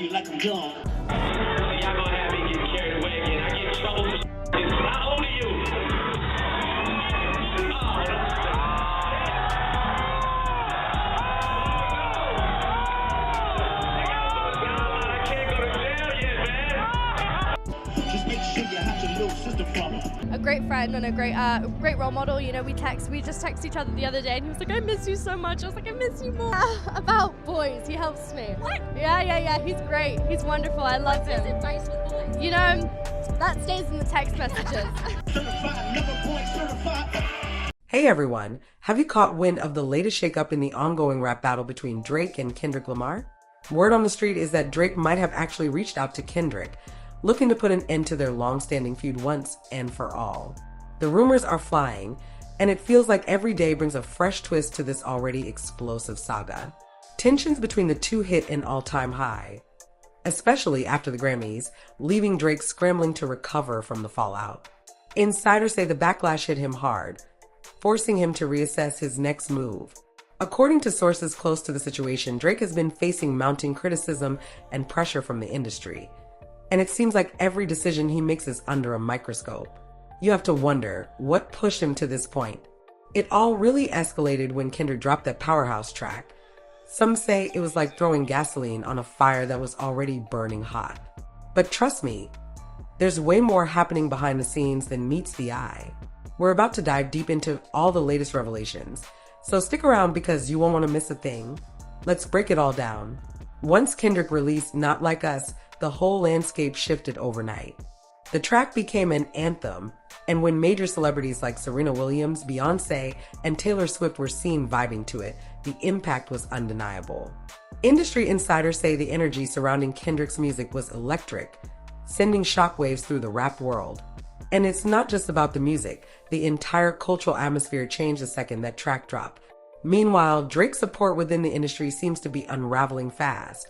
you like I'm young. Y'all gonna have me getting carried away again. I get in trouble for how old are you? I can't go to jail yet, man. Just make sure you have your little sister from her. A great friend and a great role model. You know, we just text each other the other day and he was like, I miss you so much. I was like, I miss you more. About boys, he helps me. What? Yeah, he's great. He's wonderful. I love him. His advice with boys? You know, that stays in the text messages. Certified, number point certified. Hey everyone, have you caught wind of the latest shakeup in the ongoing rap battle between Drake and Kendrick Lamar? Word on the street is that Drake might have actually reached out to Kendrick, looking to put an end to their long-standing feud once and for all. The rumors are flying, and it feels like every day brings a fresh twist to this already explosive saga. Tensions between the two hit an all-time high, especially after the Grammys, leaving Drake scrambling to recover from the fallout. Insiders say the backlash hit him hard, forcing him to reassess his next move. According to sources close to the situation, Drake has been facing mounting criticism and pressure from the industry, and it seems like every decision he makes is under a microscope. You have to wonder, what pushed him to this point? It all really escalated when Kendrick dropped that Powerhouse track. Some say it was like throwing gasoline on a fire that was already burning hot. But trust me, there's way more happening behind the scenes than meets the eye. We're about to dive deep into all the latest revelations, so stick around because you won't want to miss a thing. Let's break it all down. Once Kendrick released Not Like Us, the whole landscape shifted overnight. The track became an anthem, and when major celebrities like Serena Williams, Beyoncé, and Taylor Swift were seen vibing to it, the impact was undeniable. Industry insiders say the energy surrounding Kendrick's music was electric, sending shockwaves through the rap world. And it's not just about the music. The entire cultural atmosphere changed the second that track dropped. Meanwhile, Drake's support within the industry seems to be unraveling fast,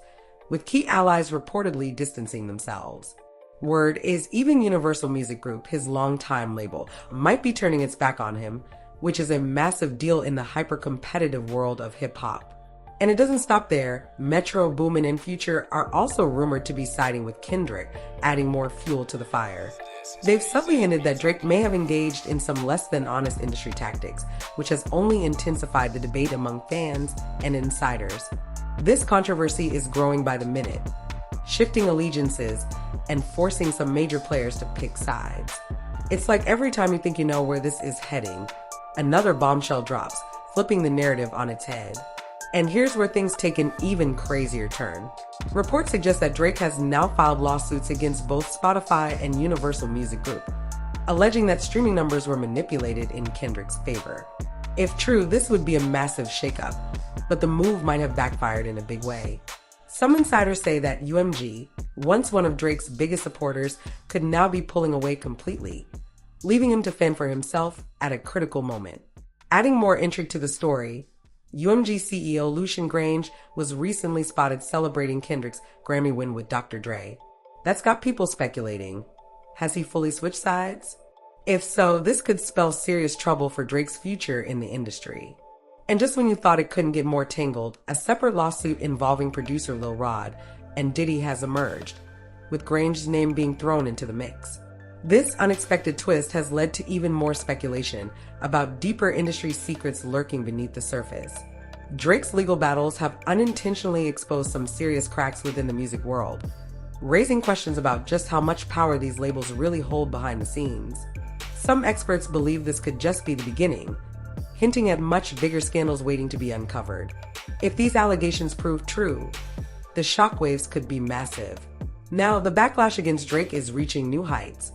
with key allies reportedly distancing themselves. Word is even Universal Music Group, his longtime label, might be turning its back on him, which is a massive deal in the hyper-competitive world of hip-hop. And it doesn't stop there. Metro, Boomin, and Future are also rumored to be siding with Kendrick, adding more fuel to the fire. They've subtly hinted that Drake may have engaged in some less than honest industry tactics, which has only intensified the debate among fans and insiders. This controversy is growing by the minute, shifting allegiances and forcing some major players to pick sides. It's like every time you think you know where this is heading, another bombshell drops, flipping the narrative on its head. And here's where things take an even crazier turn. Reports suggest that Drake has now filed lawsuits against both Spotify and Universal Music Group, alleging that streaming numbers were manipulated in Kendrick's favor. If true, this would be a massive shakeup, but the move might have backfired in a big way. Some insiders say that UMG, once one of Drake's biggest supporters, could now be pulling away completely, leaving him to fend for himself at a critical moment. Adding more intrigue to the story, UMG CEO Lucian Grange was recently spotted celebrating Kendrick's Grammy win with Dr. Dre. That's got people speculating. Has he fully switched sides? If so, this could spell serious trouble for Drake's future in the industry. And just when you thought it couldn't get more tangled, a separate lawsuit involving producer Lil Rod and Diddy has emerged, with Grange's name being thrown into the mix. This unexpected twist has led to even more speculation about deeper industry secrets lurking beneath the surface. Drake's legal battles have unintentionally exposed some serious cracks within the music world, raising questions about just how much power these labels really hold behind the scenes. Some experts believe this could just be the beginning, hinting at much bigger scandals waiting to be uncovered. If these allegations prove true, the shockwaves could be massive. Now, the backlash against Drake is reaching new heights,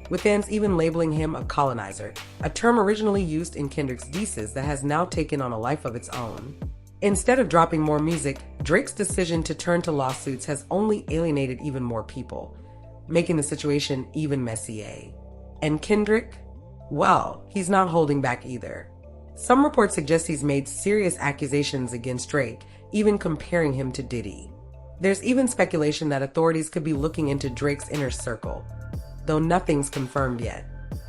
with fans even labeling him a colonizer, a term originally used in Kendrick's diss that has now taken on a life of its own. Instead of dropping more music, Drake's decision to turn to lawsuits has only alienated even more people, making the situation even messier. And Kendrick? Well, he's not holding back either. Some reports suggest he's made serious accusations against Drake, even comparing him to Diddy. There's even speculation that authorities could be looking into Drake's inner circle, though nothing's confirmed yet.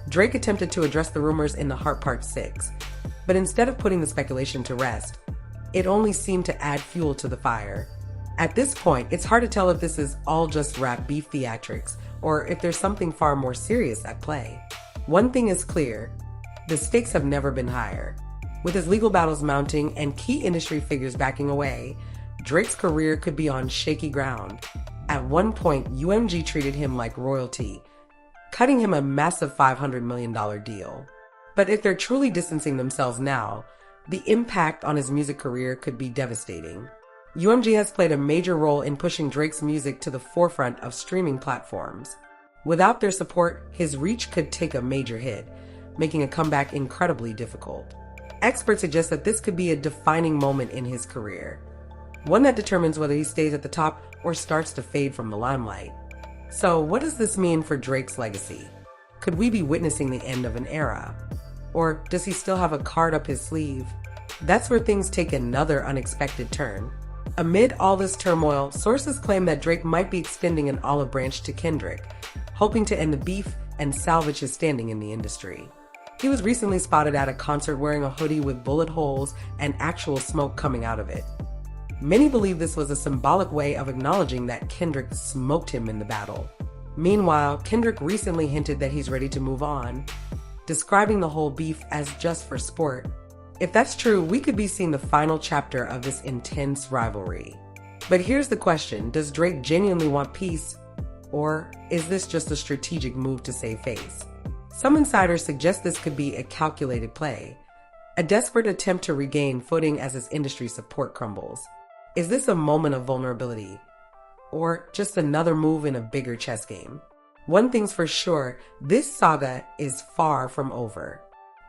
Drake attempted to address the rumors in The Heart Part 6, but instead of putting the speculation to rest, it only seemed to add fuel to the fire. At this point, it's hard to tell if this is all just rap beef theatrics or if there's something far more serious at play. One thing is clear, the stakes have never been higher. With his legal battles mounting and key industry figures backing away, Drake's career could be on shaky ground. At one point, UMG treated him like royalty, cutting him a massive $500 million deal. But if they're truly distancing themselves now, the impact on his music career could be devastating. UMG has played a major role in pushing Drake's music to the forefront of streaming platforms. Without their support, his reach could take a major hit, making a comeback incredibly difficult. Experts suggest that this could be a defining moment in his career, one that determines whether he stays at the top or starts to fade from the limelight. So, what does this mean for Drake's legacy? Could we be witnessing the end of an era? Or does he still have a card up his sleeve? That's where things take another unexpected turn. Amid all this turmoil, sources claim that Drake might be extending an olive branch to Kendrick, hoping to end the beef and salvage his standing in the industry. He was recently spotted at a concert wearing a hoodie with bullet holes and actual smoke coming out of it. Many believe this was a symbolic way of acknowledging that Kendrick smoked him in the battle. Meanwhile, Kendrick recently hinted that he's ready to move on, describing the whole beef as just for sport. If that's true, we could be seeing the final chapter of this intense rivalry. But here's the question, does Drake genuinely want peace, or is this just a strategic move to save face? Some insiders suggest this could be a calculated play, a desperate attempt to regain footing as his industry support crumbles. Is this a moment of vulnerability, or just another move in a bigger chess game? One thing's for sure, this saga is far from over.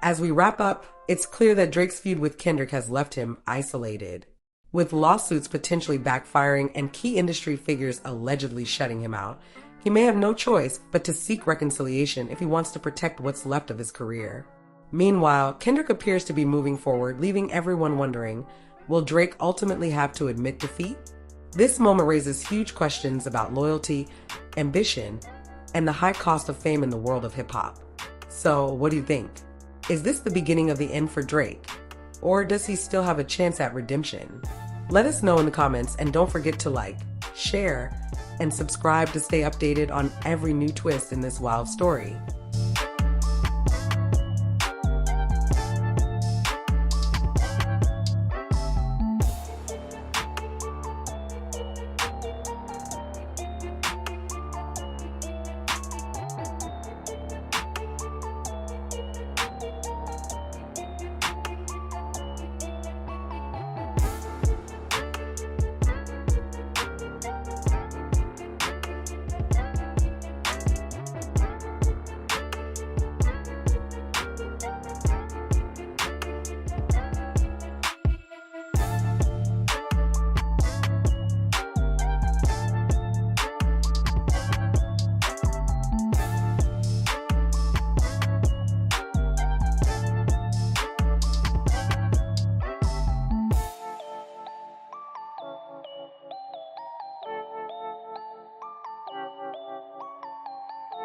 As we wrap up, it's clear that Drake's feud with Kendrick has left him isolated. With lawsuits potentially backfiring and key industry figures allegedly shutting him out, he may have no choice but to seek reconciliation if he wants to protect what's left of his career. Meanwhile, Kendrick appears to be moving forward, leaving everyone wondering, will Drake ultimately have to admit defeat? This moment raises huge questions about loyalty, ambition, and the high cost of fame in the world of hip-hop. So, what do you think? Is this the beginning of the end for Drake? Or does he still have a chance at redemption? Let us know in the comments, and don't forget to like, share, and subscribe to stay updated on every new twist in this wild story.